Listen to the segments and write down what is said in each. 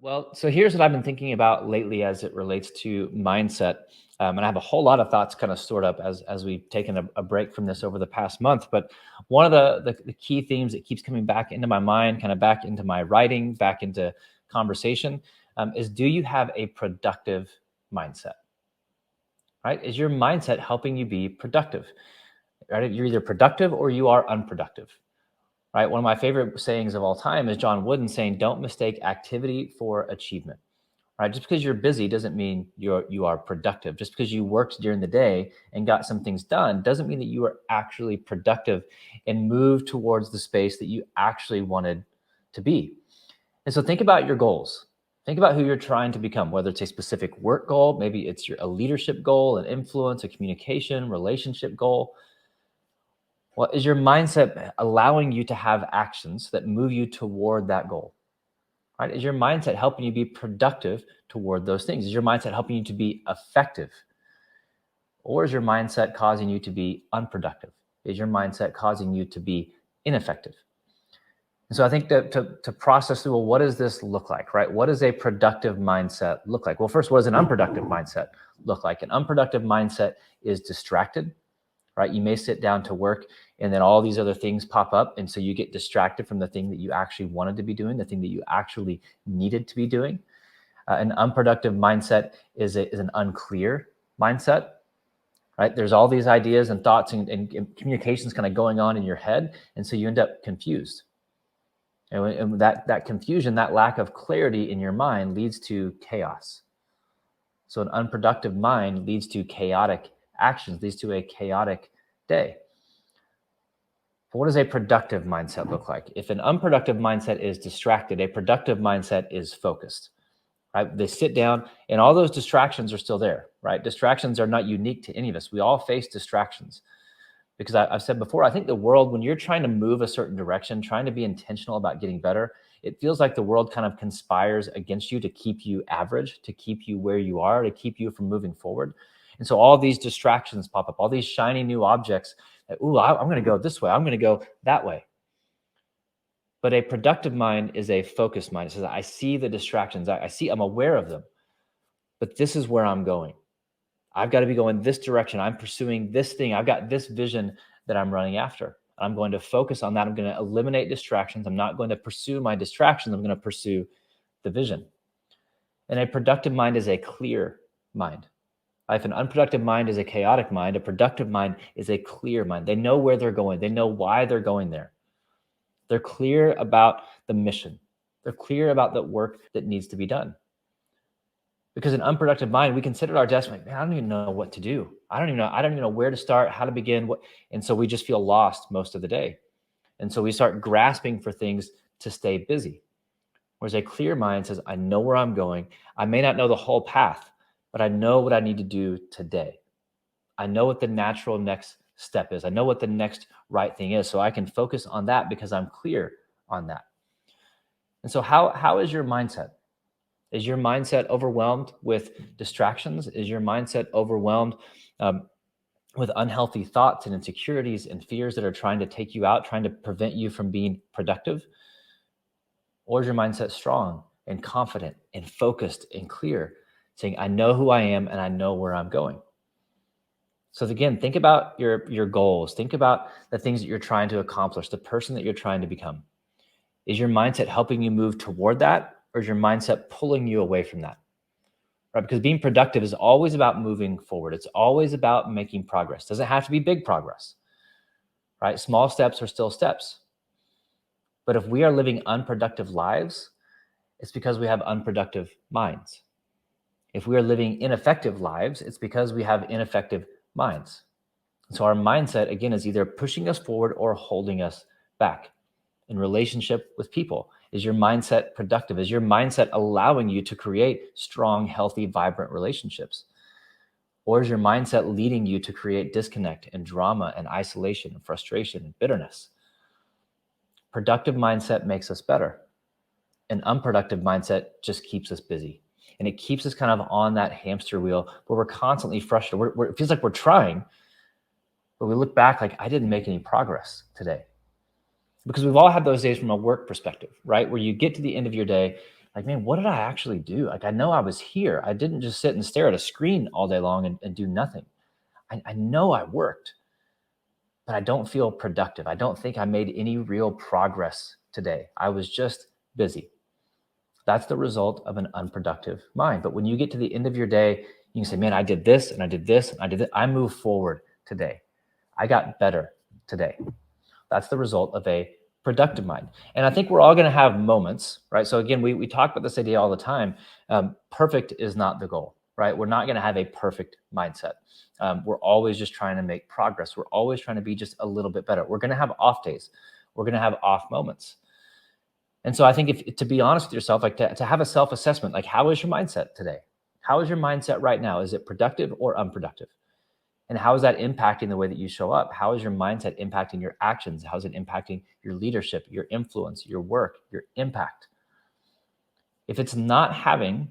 Well, so here's what I've been thinking about lately as it relates to mindset. And I have a whole lot of thoughts kind of stored up as we've taken a break from this over the past month. But one of the key themes that keeps coming back into my mind, kind of back into my writing, back into conversation, is do you have a productive mindset? Right? Is your mindset helping you be productive? Right? You're either productive or you are unproductive. Right? One of my favorite sayings of all time is John Wooden saying, "Don't mistake activity for achievement." Right? Just because you're busy doesn't mean you are productive. Just because you worked during the day and got some things done doesn't mean that you are actually productive and move towards the space that you actually wanted to be. And so think about your goals. Think about who you're trying to become, whether it's a specific work goal, maybe it's a leadership goal, an influence, a communication, relationship goal. Well, is your mindset allowing you to have actions that move you toward that goal? Right? Is your mindset helping you be productive toward those things? Is your mindset helping you to be effective? Or is your mindset causing you to be unproductive? Is your mindset causing you to be ineffective? And so I think that to process through, well, what does this look like, right? What does a productive mindset look like? Well, first, what does an unproductive mindset look like? An unproductive mindset is distracted, right? You may sit down to work and then all these other things pop up. And so you get distracted from the thing that you actually wanted to be doing, the thing that you actually needed to be doing. An unproductive mindset is an unclear mindset, right? There's all these ideas and thoughts and communications kind of going on in your head. And so you end up confused. And that confusion, that lack of clarity in your mind leads to chaos. So an unproductive mind leads to chaotic actions, leads to a chaotic day. But what does a productive mindset look like? If an unproductive mindset is distracted, a productive mindset is focused, right? They sit down and all those distractions are still there, right? Distractions are not unique to any of us. We all face distractions. Because I've said before, I think the world, when you're trying to move a certain direction, trying to be intentional about getting better, it feels like the world kind of conspires against you to keep you average, to keep you where you are, to keep you from moving forward. And so all these distractions pop up, all these shiny new objects that, ooh, I'm going to go this way, I'm going to go that way. But a productive mind is a focused mind. It says, I see the distractions, I'm aware of them, but this is where I'm going. I've got to be going this direction. I'm pursuing this thing. I've got this vision that I'm running after. I'm going to focus on that. I'm going to eliminate distractions. I'm not going to pursue my distractions. I'm going to pursue the vision. And a productive mind is a clear mind. If an unproductive mind is a chaotic mind, a productive mind is a clear mind. They know where they're going. They know why they're going there. They're clear about the mission. They're clear about the work that needs to be done. Because an unproductive mind, we can sit at our desk like, man, I don't even know what to do. I don't even know where to start, how to begin. And so we just feel lost most of the day. And so we start grasping for things to stay busy. Whereas a clear mind says, I know where I'm going. I may not know the whole path, but I know what I need to do today. I know what the natural next step is. I know what the next right thing is. So I can focus on that because I'm clear on that. And so how is your mindset? Is your mindset overwhelmed with distractions? Is your mindset overwhelmed with unhealthy thoughts and insecurities and fears that are trying to take you out, trying to prevent you from being productive? Or is your mindset strong and confident and focused and clear, saying, I know who I am and I know where I'm going? So again, think about your goals. Think about the things that you're trying to accomplish, the person that you're trying to become. Is your mindset helping you move toward that? Or is your mindset pulling you away from that? Right? Because being productive is always about moving forward. It's always about making progress. It doesn't have to be big progress, right? Small steps are still steps. But if we are living unproductive lives, it's because we have unproductive minds. If we are living ineffective lives, it's because we have ineffective minds. So our mindset, again, is either pushing us forward or holding us back. In relationship with people, is your mindset productive? Is your mindset allowing you to create strong, healthy, vibrant relationships? Or is your mindset leading you to create disconnect and drama and isolation and frustration and bitterness? Productive mindset makes us better. An unproductive mindset just keeps us busy. And it keeps us kind of on that hamster wheel where we're constantly frustrated. It feels like we're trying, but we look back like, I didn't make any progress today. Because we've all had those days from a work perspective, right? Where you get to the end of your day, like, man, what did I actually do? Like, I know I was here. I didn't just sit and stare at a screen all day long and do nothing. I know I worked, but I don't feel productive. I don't think I made any real progress today. I was just busy. That's the result of an unproductive mind. But when you get to the end of your day, you can say, man, I did this and I did this and I did that. I moved forward today. I got better today. That's the result of a productive mind. And I think we're all going to have moments, right? So again, we talk about this idea all the time. Perfect is not the goal, right? We're not going to have a perfect mindset. We're always just trying to make progress. We're always trying to be just a little bit better. We're going to have off days. We're going to have off moments. And so I think if to be honest with yourself, like to have a self-assessment, like how is your mindset today? How is your mindset right now? Is it productive or unproductive? And how is that impacting the way that you show up? How is your mindset impacting your actions? How is it impacting your leadership, your influence, your work, your impact? If it's not having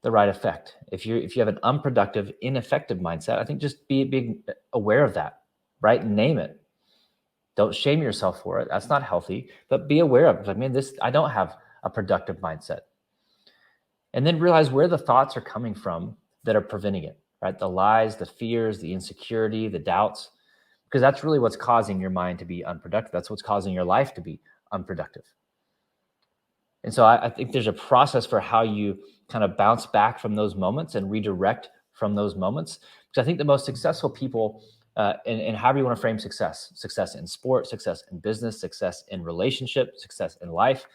the right effect, if you have an unproductive, ineffective mindset, I think just be aware of that, right? Name it. Don't shame yourself for it. That's not healthy, but be aware of it. Like, man, I don't have a productive mindset. And then realize where the thoughts are coming from that are preventing it, right? The lies, the fears, the insecurity, the doubts, because that's really what's causing your mind to be unproductive. That's what's causing your life to be unproductive. And so I think there's a process for how you kind of bounce back from those moments and redirect from those moments. Because I think the most successful people, and however you want to frame success in sport, success in business, success in relationship, success in life,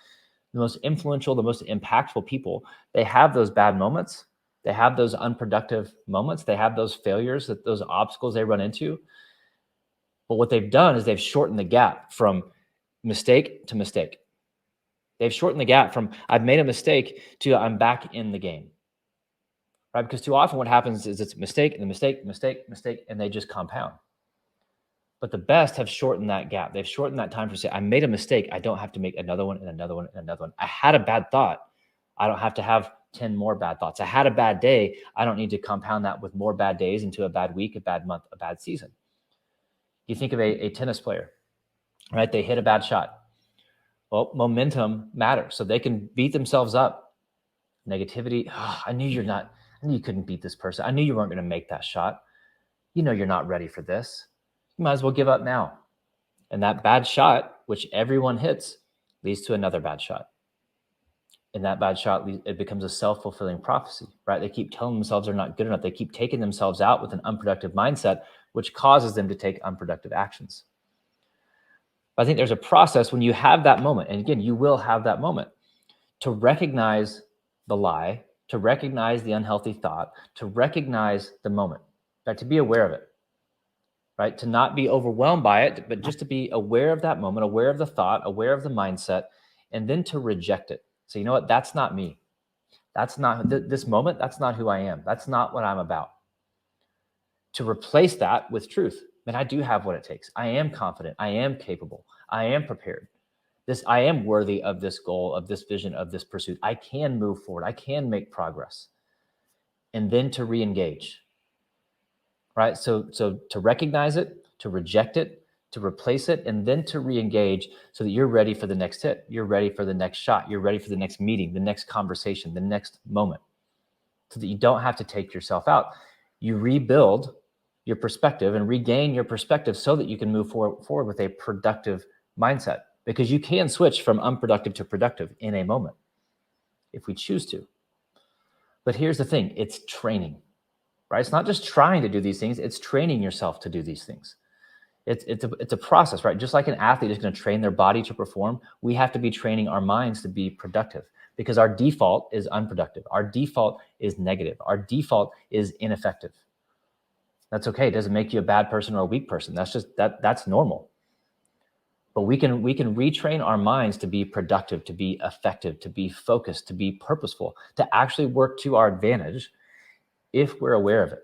the most influential, the most impactful people, they have those bad moments. They have those unproductive moments. They have those failures, those obstacles they run into. But what they've done is they've shortened the gap from mistake to mistake. They've shortened the gap from I've made a mistake to I'm back in the game, right? Because too often what happens is it's mistake and mistake, and they just compound. But the best have shortened that gap. They've shortened that time to say, I made a mistake. I don't have to make another one and another one and another one. I had a bad thought. I don't have to have 10 more bad thoughts. I had a bad day. I don't need to compound that with more bad days into a bad week, a bad month, a bad season. You think of a tennis player, right? They hit a bad shot. Well, momentum matters. So they can beat themselves up. Negativity. Oh, I knew you couldn't beat this person. I knew you weren't going to make that shot. You know, you're not ready for this. You might as well give up now. And that bad shot, which everyone hits, leads to another bad shot. And that bad shot, it becomes a self-fulfilling prophecy, right? They keep telling themselves they're not good enough. They keep taking themselves out with an unproductive mindset, which causes them to take unproductive actions. I think there's a process when you have that moment, and again, you will have that moment, to recognize the lie, to recognize the unhealthy thought, to recognize the moment, right? To be aware of it, right? To not be overwhelmed by it, but just to be aware of that moment, aware of the thought, aware of the mindset, and then to reject it. So you know what? That's not me. That's not this moment. That's not who I am. That's not what I'm about. To replace that with truth. Man, I do have what it takes. I am confident. I am capable. I am prepared. I am worthy of this goal, of this vision, of this pursuit. I can move forward. I can make progress. And then to re-engage, right? So to recognize it, to reject it, to replace it, and then to re-engage so that you're ready for the next hit. You're ready for the next shot. You're ready for the next meeting, the next conversation, the next moment, so that you don't have to take yourself out. You rebuild your perspective and regain your perspective so that you can move forward with a productive mindset, because you can switch from unproductive to productive in a moment if we choose to. But here's the thing, it's training, right? It's not just trying to do these things, it's training yourself to do these things. It's a process, right? Just like an athlete is going to train their body to perform, we have to be training our minds to be productive, because our default is unproductive. Our default is negative. Our default is ineffective. That's okay. It doesn't make you a bad person or a weak person. That's just that's normal. But we can retrain our minds to be productive, to be effective, to be focused, to be purposeful, to actually work to our advantage if we're aware of it.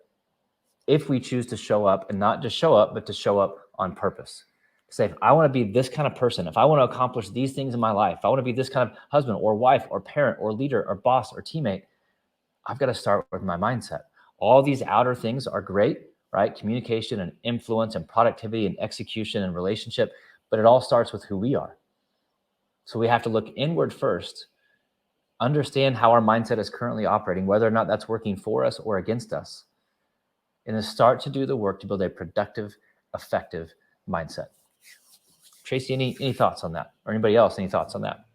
If we choose to show up, and not just show up, but to show up on purpose. Say, if I want to be this kind of person, if I want to accomplish these things in my life, if I want to be this kind of husband or wife or parent or leader or boss or teammate, I've got to start with my mindset. All these outer things are great, right? Communication and influence and productivity and execution and relationship, but it all starts with who we are. So we have to look inward first, understand how our mindset is currently operating, whether or not that's working for us or against us, and then start to do the work to build a productive, effective mindset. Tracy, any thoughts on that? Or anybody else, any thoughts on that?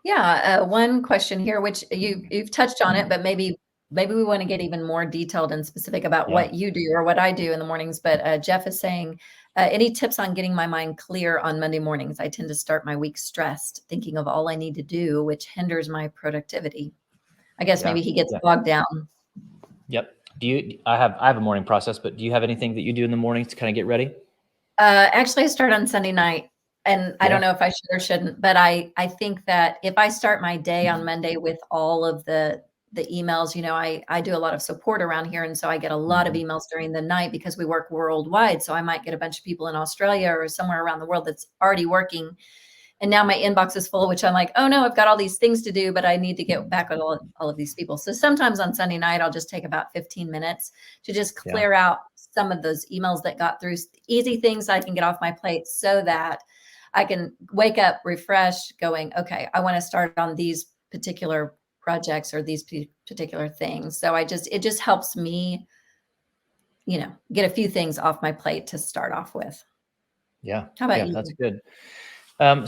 Yeah, one question here, which you've touched on it, but maybe we want to get even more detailed and specific about Yeah. what you do or what I do in the mornings. But Jeff is saying, any tips on getting my mind clear on Monday mornings? I tend to start my week stressed, thinking of all I need to do, which hinders my productivity. I guess Yeah. maybe he gets Yeah. bogged down. Yep. I have a morning process, but do you have anything that you do in the mornings to kind of get ready? Actually, I start on Sunday night, and I don't Yeah. know if I should or shouldn't, but I think that if I start my day on Monday with all of the emails, I do a lot of support around here, and so I get a lot of Mm-hmm. emails during the night because we work worldwide. So I might get a bunch of people in Australia or somewhere around the world that's already working, and now my inbox is full, which I'm like, oh no, I've got all these things to do, but I need to get back with all of these people. So sometimes on Sunday night, I'll just take about 15 minutes to just Yeah. clear out some of those emails that got through, easy things I can get off my plate so that I can wake up refreshed going, okay, I want to start on these particular projects or these particular things. So it just helps me, get a few things off my plate to start off with. Yeah. How about Yeah. That's you? good.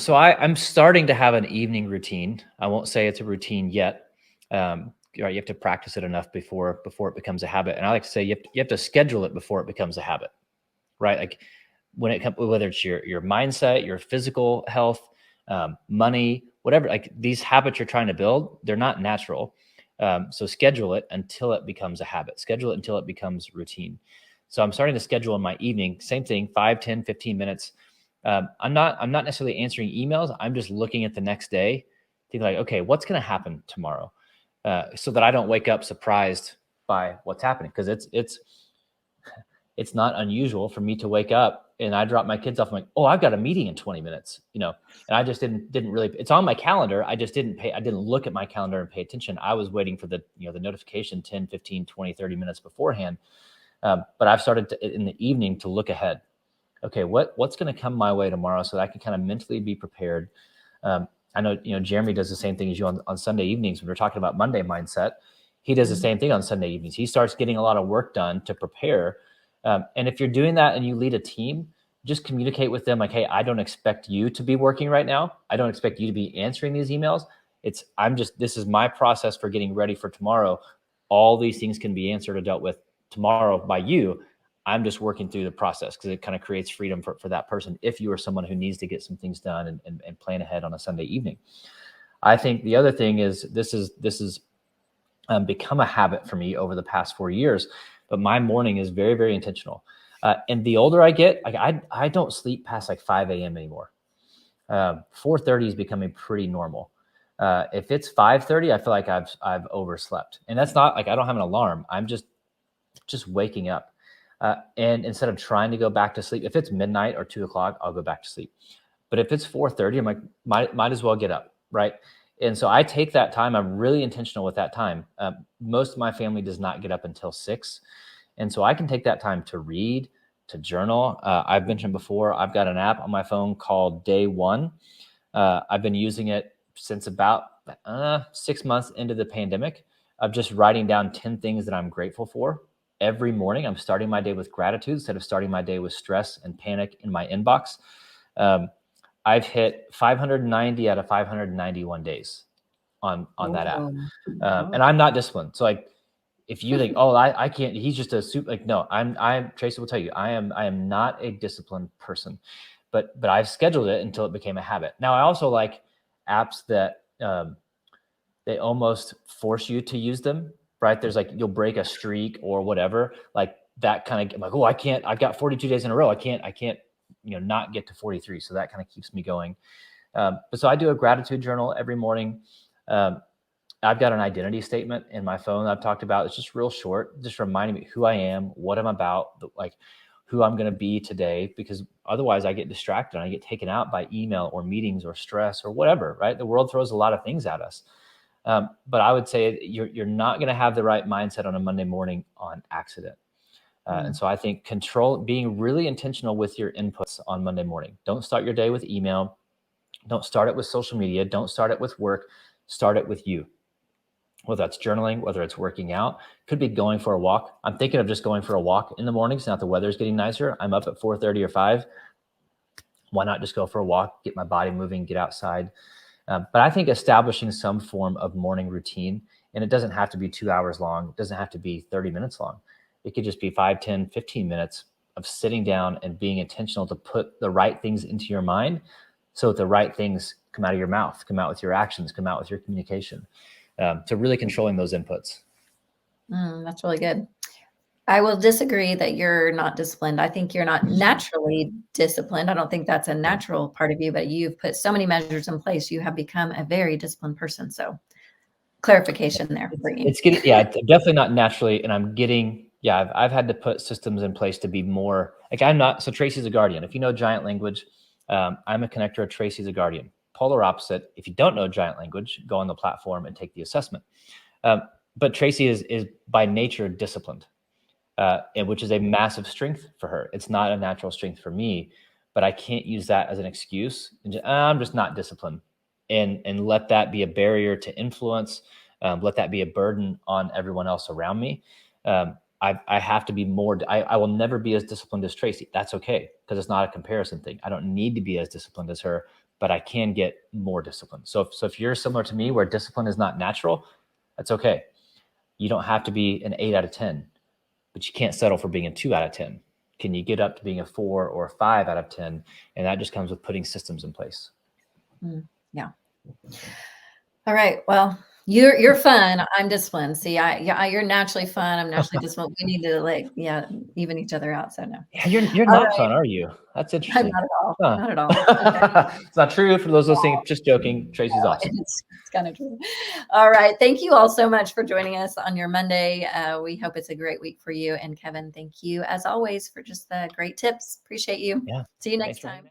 So I'm starting to have an evening routine. I won't say it's a routine yet. Right, you have to practice it enough before it becomes a habit. And I like to say you have to schedule it before it becomes a habit, right? Like when it comes, whether it's your mindset, your physical health, money, whatever. Like these habits you're trying to build, they're not natural. So schedule it until it becomes a habit. Schedule it until it becomes routine. So I'm starting to schedule in my evening. Same thing, 5, 10, 15 minutes. I'm not necessarily answering emails. I'm just looking at the next day, thinking like, okay, what's going to happen tomorrow, so that I don't wake up surprised by what's happening. Because it's not unusual for me to wake up and I drop my kids off. I'm like, oh, I've got a meeting in 20 minutes, and I just didn't really, it's on my calendar. I just I didn't look at my calendar and pay attention. I was waiting for the notification 10, 15, 20, 30 minutes beforehand. But I've started in the evening to look ahead. Okay, what's going to come my way tomorrow so that I can kind of mentally be prepared. I know, Jeremy does the same thing as you on Sunday evenings when we're talking about Monday mindset. He does the Mhm. same thing on Sunday evenings. He starts getting a lot of work done to prepare. And if you're doing that and you lead a team, just communicate with them like, hey, I don't expect you to be working right now. I don't expect you to be answering these emails. This is my process for getting ready for tomorrow. All these things can be answered or dealt with tomorrow by you. I'm just working through the process because it kind of creates freedom for that person if you are someone who needs to get some things done and plan ahead on a Sunday evening. I think the other thing is this is become a habit for me over the past 4 years, but my morning is very, very intentional. And the older I get, like I don't sleep past like 5 a.m. anymore. 4:30 is becoming pretty normal. If it's 5:30, I feel like I've overslept, and that's not like I don't have an alarm. I'm just waking up. And instead of trying to go back to sleep, if it's midnight or 2 o'clock, I'll go back to sleep. But if it's 4:30, I'm like, might as well get up, right? And so I take that time. I'm really intentional with that time. Most of my family does not get up until 6, and so I can take that time to read, to journal. I've mentioned before, I've got an app on my phone called Day One. I've been using it since about 6 months into the pandemic, of just writing down 10 things that I'm grateful for. Every morning, I'm starting my day with gratitude instead of starting my day with stress and panic in my inbox. Um, I've hit 590 out of 591 days on that app, Oh, and I'm not disciplined. So like, if you think, oh, I can't, he's just a soup. Like, no, Tracy will tell you, I am not a disciplined person, but I've scheduled it until it became a habit. Now I also like apps that they almost force you to use them, right? There's like, you'll break a streak or whatever, like that kind of, I'm like, oh, I can't, I've got 42 days in a row. I can't, not get to 43. So that kind of keeps me going. But so I do a gratitude journal every morning. Um, I've got an identity statement in my phone that I've talked about. It's just real short, just reminding me who I am, what I'm about, like who I'm going to be today, because otherwise I get distracted and I get taken out by email or meetings or stress or whatever, right? The world throws a lot of things at us. But I would say you're not going to have the right mindset on a Monday morning on accident. And so I think being really intentional with your inputs on Monday morning. Don't start your day with email. Don't start it with social media. Don't start it with work. Start it with you. Whether that's journaling, whether it's working out, could be going for a walk. I'm thinking of just going for a walk in the mornings. Now that the weather's getting nicer, I'm up at 4:30 or 5. Why not just go for a walk, get my body moving, get outside? But I think establishing some form of morning routine, and it doesn't have to be 2 hours long. It doesn't have to be 30 minutes long. It could just be 5, 10, 15 minutes of sitting down and being intentional to put the right things into your mind so that the right things come out of your mouth, come out with your actions, come out with your communication. To really controlling those inputs. That's really good. I will disagree that you're not disciplined. I think you're not naturally disciplined. I don't think that's a natural part of you, but you've put so many measures in place. You have become a very disciplined person. So clarification there for you. It's getting, yeah, definitely not naturally. And I'm getting, yeah, I've had to put systems in place to be more like so Tracy's a guardian. If you know giant language, I'm a connector. Tracy's a guardian. Polar opposite. If you don't know giant language, go on the platform and take the assessment. But Tracy is by nature disciplined, which is a massive strength for her. It's not a natural strength for me, but I can't use that as an excuse. I'm just not disciplined, and let that be a barrier to influence. Let that be a burden on everyone else around me. I have to be more. I will never be as disciplined as Tracy. That's okay, because it's not a comparison thing. I don't need to be as disciplined as her, but I can get more disciplined. So if you're similar to me, where discipline is not natural, that's okay. You don't have to be an 8 out of 10, but you can't settle for being a 2 out of 10. Can you get up to being a 4 or a 5 out of 10? And that just comes with putting systems in place. Yeah. All right. Well, you're fun. I'm disciplined. See, you're naturally fun. I'm naturally disciplined. We need to even each other out. So no. Yeah, you're not fun, are you? That's interesting. Not at all. Huh. Not at all. Okay. It's not true for those listening. Just joking. Tracy's awesome. It's kind of true. All right. Thank you all so much for joining us on your Monday. We hope it's a great week for you. And Kevin, thank you as always for just the great tips. Appreciate you. Yeah. See you next time.